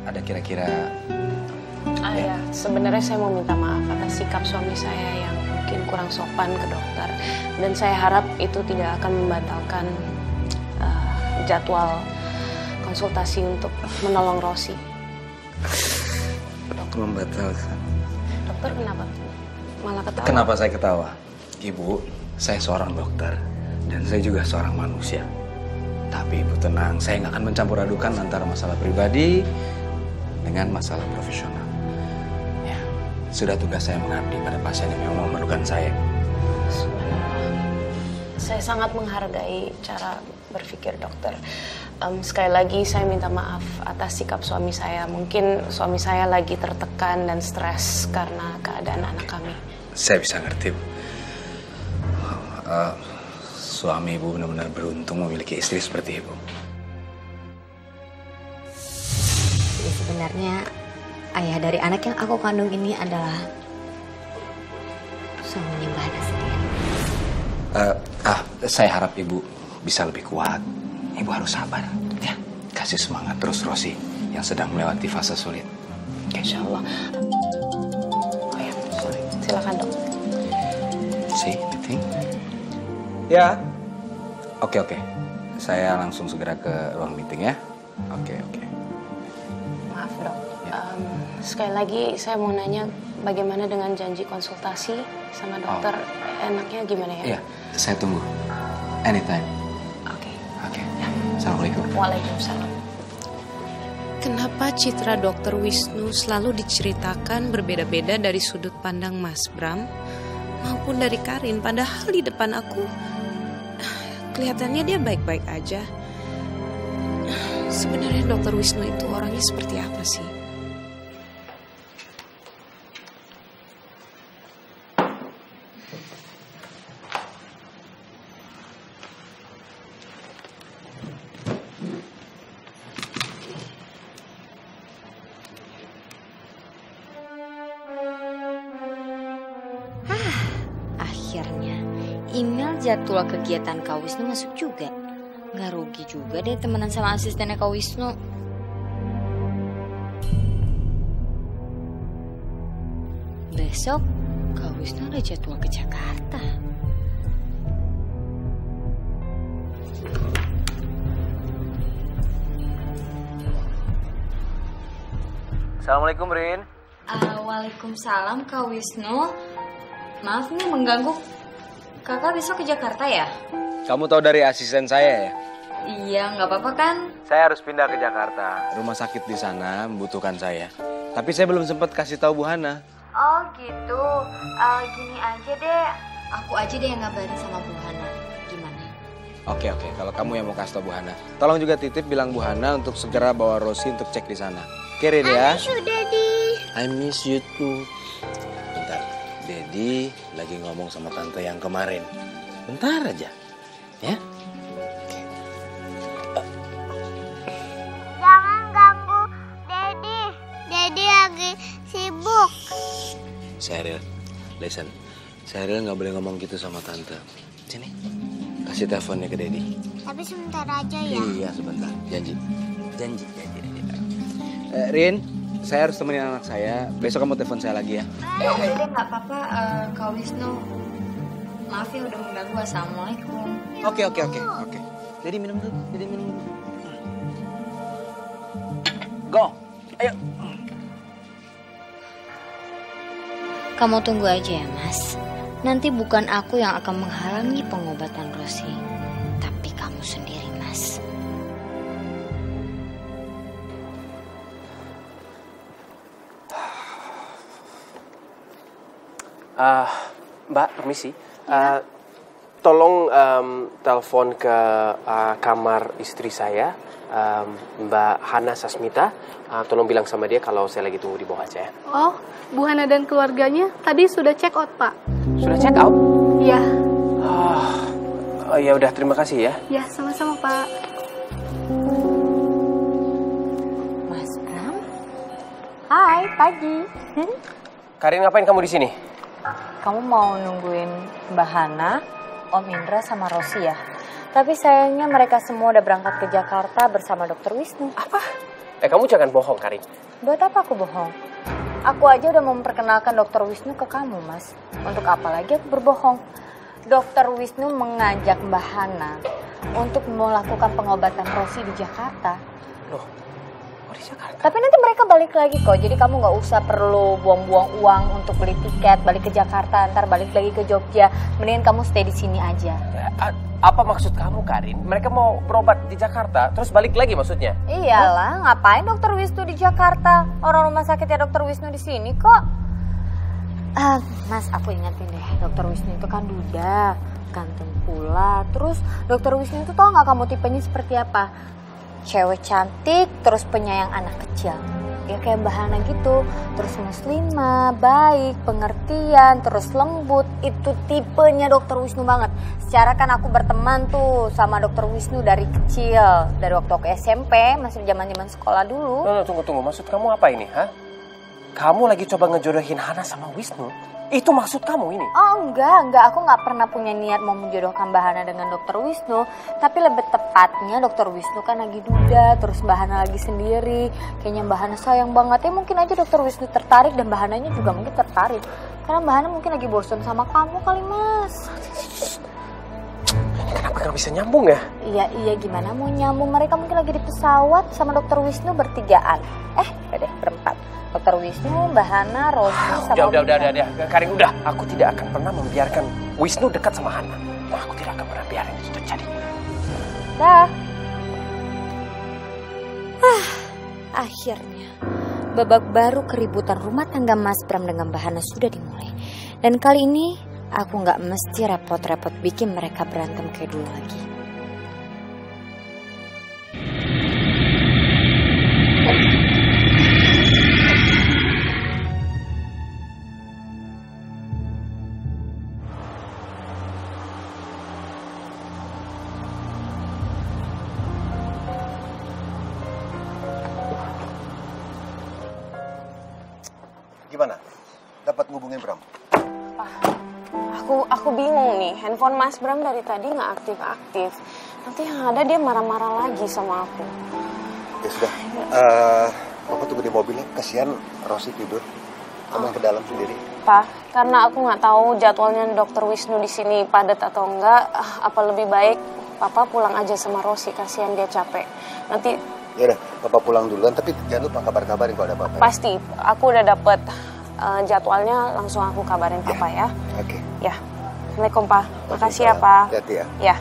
Ada kira-kira... Ya, sebenarnya saya mau minta maaf atas sikap suami saya yang mungkin kurang sopan ke dokter. Dan saya harap itu tidak akan membatalkan jadwal konsultasi untuk menolong Rosi. Membatalkan. Dokter kenapa malah ketawa? Kenapa saya ketawa? Ibu, saya seorang dokter dan saya juga seorang manusia. Tapi Ibu tenang, saya nggak akan mencampur adukan antara masalah pribadi dengan masalah profesional. Ya, sudah tugas saya mengabdi pada pasien yang memang memerlukan saya. Saya sangat menghargai cara berpikir dokter. Sekali lagi saya minta maaf atas sikap suami saya. Mungkin suami saya lagi tertekan dan stres karena keadaan anak kami. Saya bisa ngerti, Bu. Suami Ibu benar-benar beruntung memiliki istri seperti Ibu. Jadi sebenarnya ayah dari anak yang aku kandung ini adalah suaminya Mbak Hana sendiri. Saya harap Ibu bisa lebih kuat. Ibu harus sabar, ya. Kasih semangat terus Rosi yang sedang melewati fase sulit. Insya Allah. Oh ya, sorry. Silakan dok. Meeting? Ya. Oke. Saya langsung segera ke ruang meeting ya. Oke. Maaf dok. Sekali lagi saya mau nanya bagaimana dengan janji konsultasi sama dokter? Enaknya gimana ya? Iya, saya tunggu. Anytime. Oke. Assalamualaikum. Waalaikumsalam. Kenapa citra Dokter Wisnu selalu diceritakan berbeda-beda dari sudut pandang Mas Bram maupun dari Karin, padahal di depan aku kelihatannya dia baik-baik aja. Sebenarnya Dokter Wisnu itu orangnya seperti apa sih? Email jadwal kegiatan Kak Wisnu masuk juga. Nggak rugi juga deh temenan sama asistennya Kak Wisnu. besok Kak Wisnu ada jadwal ke Jakarta. Assalamualaikum, Rin. Waalaikumsalam, Kak Wisnu. Maaf nih mengganggu. Kakak besok ke Jakarta ya? Kamu tahu dari asisten saya ya? Iya, nggak apa-apa kan? Saya harus pindah ke Jakarta. Rumah sakit di sana membutuhkan saya. Tapi saya belum sempat kasih tahu Bu Hana. Oh gitu. Gini aja deh. Aku aja deh yang ngabarin sama Bu Hana. Gimana? Oke. Kalau kamu yang mau kasih tahu Bu Hana, tolong juga titip bilang Bu Hana untuk segera bawa Rosi untuk cek di sana. Oke, Rin ya? I miss you, Daddy. I miss you too. Bentar, Daddy lagi ngomong sama tante yang kemarin. Bentar aja, ya? Jangan ganggu Daddy. Daddy lagi sibuk. Sheryl, listen. Sheryl nggak boleh ngomong gitu sama tante. Sini, kasih teleponnya ke Daddy. Tapi sebentar aja ya. Iya, sebentar. Janji. Rin, saya harus temenin anak saya. Besok kamu telepon saya lagi ya. Udah nggak apa-apa, Kak Wisnu. Maaf ya udah mengganggu. Assalamualaikum. Oke. Jadi minum dulu. Go, ayo. Kamu tunggu aja ya, Mas. Nanti bukan aku yang akan menghalangi pengobatan Rosi, tapi kamu sendiri, Mas. Mbak, permisi. Tolong telepon ke kamar istri saya, Mbak Hana Sasmita. Tolong bilang sama dia kalau saya lagi tunggu di bawah aja ya. Oh, Bu Hana dan keluarganya tadi sudah check out, Pak. Sudah check out? Iya. Oh ya udah, terima kasih ya. Ya, sama-sama, Pak. Mas Bram? Hai, pagi. Karin, ngapain kamu di sini? Kamu mau nungguin Mbak Hana, Om Indra sama Rosi ya? Tapi sayangnya mereka semua udah berangkat ke Jakarta bersama Dr. Wisnu. Apa? Kamu jangan bohong, Karin. Buat apa aku bohong? Aku aja udah memperkenalkan Dr. Wisnu ke kamu, Mas. Untuk apa lagi aku berbohong? Dr. Wisnu mengajak Mbak Hana untuk melakukan pengobatan Rosi di Jakarta. Loh, di Jakarta? Tapi nanti mereka balik lagi kok. Jadi kamu nggak usah perlu buang-buang uang untuk beli tiket, balik ke Jakarta, ntar balik lagi ke Jogja. Mendingan kamu stay di sini aja. Apa maksud kamu, Karin? Mereka mau berobat di Jakarta, terus balik lagi maksudnya? Iyalah, ngapain Dr. Wisnu di Jakarta? Orang rumah sakitnya Dr. Wisnu di sini kok. Mas, aku ingetin deh, Dr. Wisnu itu kan duda, ganteng pula. Terus Dr. Wisnu itu tau nggak kamu tipenya seperti apa? Cewek cantik, terus penyayang anak kecil. Ya kayak Mbak Hana gitu. Terus muslimah, baik, pengertian, terus lembut. Itu tipenya Dr. Wisnu banget. Secara kan aku berteman tuh sama Dr. Wisnu dari kecil. Dari waktu aku SMP, masih zaman-zaman sekolah dulu. Tunggu. Maksud kamu apa ini, ha? Kamu lagi coba ngejodohin Hana sama Wisnu? Itu maksud kamu ini? Oh enggak. Aku nggak pernah punya niat mau menjodohkan Mbak Hana dengan Dr. Wisnu. Tapi lebih tepatnya Dr. Wisnu kan lagi duda, terus Mbak Hana lagi sendiri. Kayaknya Mbak Hana sayang banget. Ya mungkin aja Dr. Wisnu tertarik dan Mbak Hananya juga mungkin tertarik. Karena Mbak Hana mungkin lagi bosan sama kamu kali, Mas. Kenapa gak bisa nyambung ya? Iya, gimana mau nyambung? Mereka mungkin lagi di pesawat sama Dr. Wisnu bertigaan. Udah deh, berempat. Dr. Wisnu, Mbak Hana, Rosi, sama Udah. Karin, udah. Aku tidak akan pernah membiarkan Wisnu dekat sama Hana. Aku tidak akan pernah biarin itu terjadi. Dah. Akhirnya, babak baru keributan rumah tangga Mas Bram dengan Mbak Hana sudah dimulai. Dan kali ini, aku nggak mesti repot-repot bikin mereka berantem kayak dulu lagi. Gimana? Dapat ngubungin Bram? Aku bingung nih, handphone Mas Bram dari tadi nggak aktif-aktif. Nanti yang ada dia marah-marah lagi sama aku. Ya sudah, Papa tunggu di mobil ya. Kasihan Rosi tidur. Kamu ke dalam sendiri. Pa, karena aku nggak tahu jadwalnya Dokter Wisnu di sini padat atau enggak, apa lebih baik Papa pulang aja sama Rosi, kasihan dia capek. Nanti. Ya udah, Papa pulang duluan, tapi jangan lupa kabarin kalau ada apa-apa. Pasti, aku udah dapet jadwalnya, langsung aku kabarin Papa ya. Oke. Ya, Assalamualaikum Pa. Makasih ya Pa. Hati-hati ya. Ya.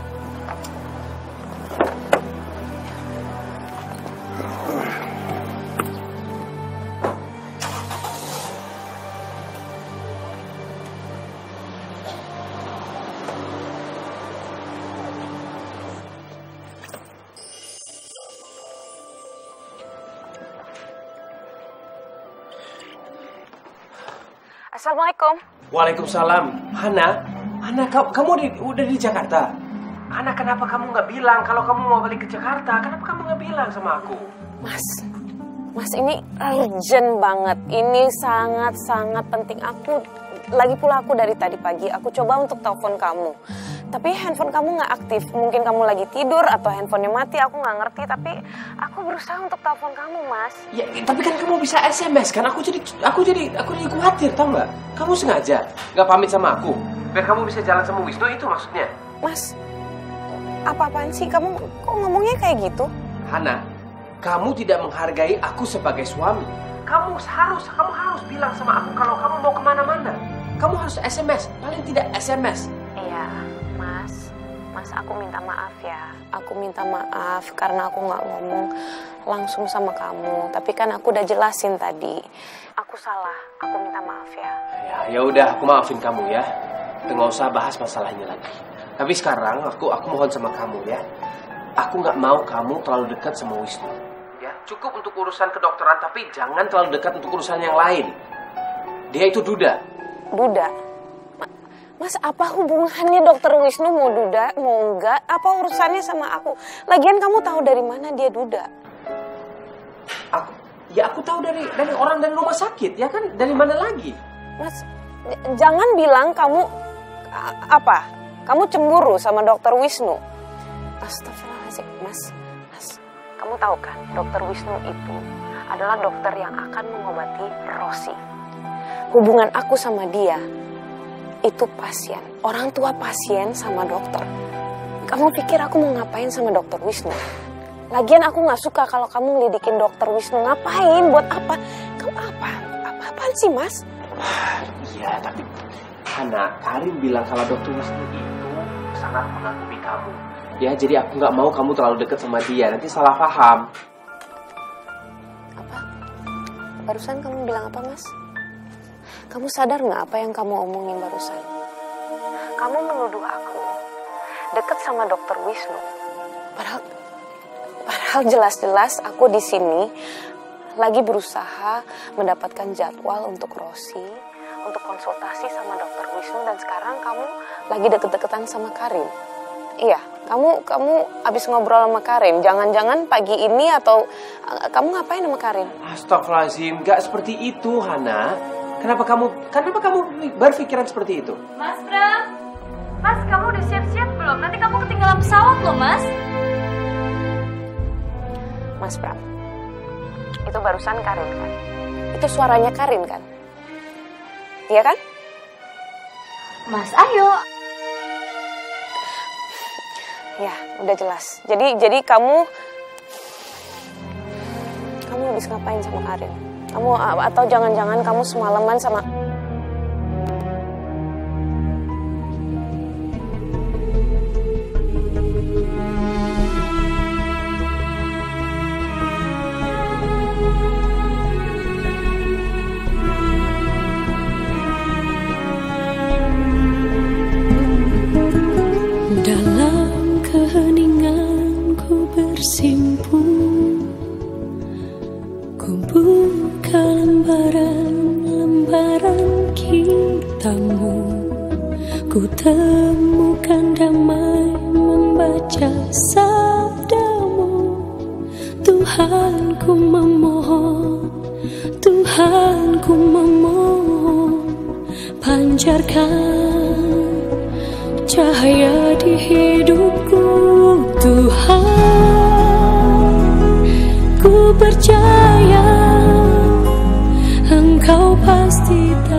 Assalamualaikum. Waalaikumsalam. Hana, kamu udah di Jakarta? Hana, kenapa kamu nggak bilang kalau kamu mau balik ke Jakarta? Kenapa kamu nggak bilang sama aku? Mas ini urgent banget. Ini sangat-sangat penting. Lagi pula aku dari tadi pagi, aku coba untuk telepon kamu. Tapi handphone kamu nggak aktif. Mungkin kamu lagi tidur atau handphonenya mati, aku nggak ngerti. Tapi aku berusaha untuk telepon kamu, Mas. Ya, tapi kan kamu bisa SMS kan? Aku jadi khawatir, tau nggak? Kamu sengaja nggak pamit sama aku biar kamu bisa jalan sama Wisnu, itu maksudnya? Mas, apa-apaan sih? Kamu kok ngomongnya kayak gitu? Hana, kamu tidak menghargai aku sebagai suami. Kamu harus bilang sama aku kalau kamu mau kemana-mana. Kamu harus SMS, paling tidak SMS. Iya, Mas, aku minta maaf ya. Aku minta maaf karena aku nggak ngomong langsung sama kamu. Tapi kan aku udah jelasin tadi. Aku salah, aku minta maaf ya. Ya udah, aku maafin kamu ya. Nggak usah bahas masalahnya lagi. Tapi sekarang aku mohon sama kamu ya. Aku nggak mau kamu terlalu dekat sama Wisnu. Ya, cukup untuk urusan kedokteran, tapi jangan terlalu dekat untuk urusan yang lain. Dia itu duda. Duda? Mas, apa hubungannya Dokter Wisnu mau duda, mau enggak? Apa urusannya sama aku? Lagian kamu tahu dari mana dia duda? Aku tahu dari orang dari rumah sakit, ya kan? Dari mana lagi? Mas, jangan bilang kamu Kamu cemburu sama Dokter Wisnu? Astagfirullahaladzim, Mas, kamu tahu kan, Dokter Wisnu itu adalah dokter yang akan mengobati Rosi. Hubungan aku sama dia itu pasien, orang tua pasien sama dokter. Kamu pikir aku mau ngapain sama Dokter Wisnu? Lagian aku nggak suka kalau kamu ngelidikin Dokter Wisnu. Ngapain? Buat apa? Kamu apaan sih, Mas? Iya, tapi Hana, Karin bilang kalau Dokter Wisnu itu sangat mengagumi kamu. Ya, jadi aku nggak mau kamu terlalu dekat sama dia. Nanti salah paham. Apa? Barusan kamu bilang apa, Mas? Kamu sadar nggak apa yang kamu omongin barusan? Kamu menuduh aku deket sama Dokter Wisnu. Padahal jelas-jelas aku di sini lagi berusaha mendapatkan jadwal untuk Rosi, untuk konsultasi sama Dokter Wisnu, dan sekarang kamu lagi deket-deketan sama Karin. Iya, kamu abis ngobrol sama Karin. Jangan-jangan pagi ini atau kamu ngapain sama Karin? Astagfirullahaladzim, gak seperti itu, Hana. Kenapa kamu berpikiran seperti itu? Mas Bram, Mas, kamu udah siap-siap belum? Nanti kamu ketinggalan pesawat loh, Mas. Mas Bram, itu barusan Karin kan? Itu suaranya Karin kan? Iya kan? Mas, ayo. Ya, udah jelas. Jadi kamu habis ngapain sama Karin? Kamu atau jangan-jangan kamu semalaman sama... Dalam keheninganku bersimpuh, ku buka lembaran kita,mu, ku temukan damai membaca sabdamu. Tuhanku memohon, Tuhanku memohon, pancarkan cahaya di hidupku. Tuhan, ku percaya Engkau pasti tahu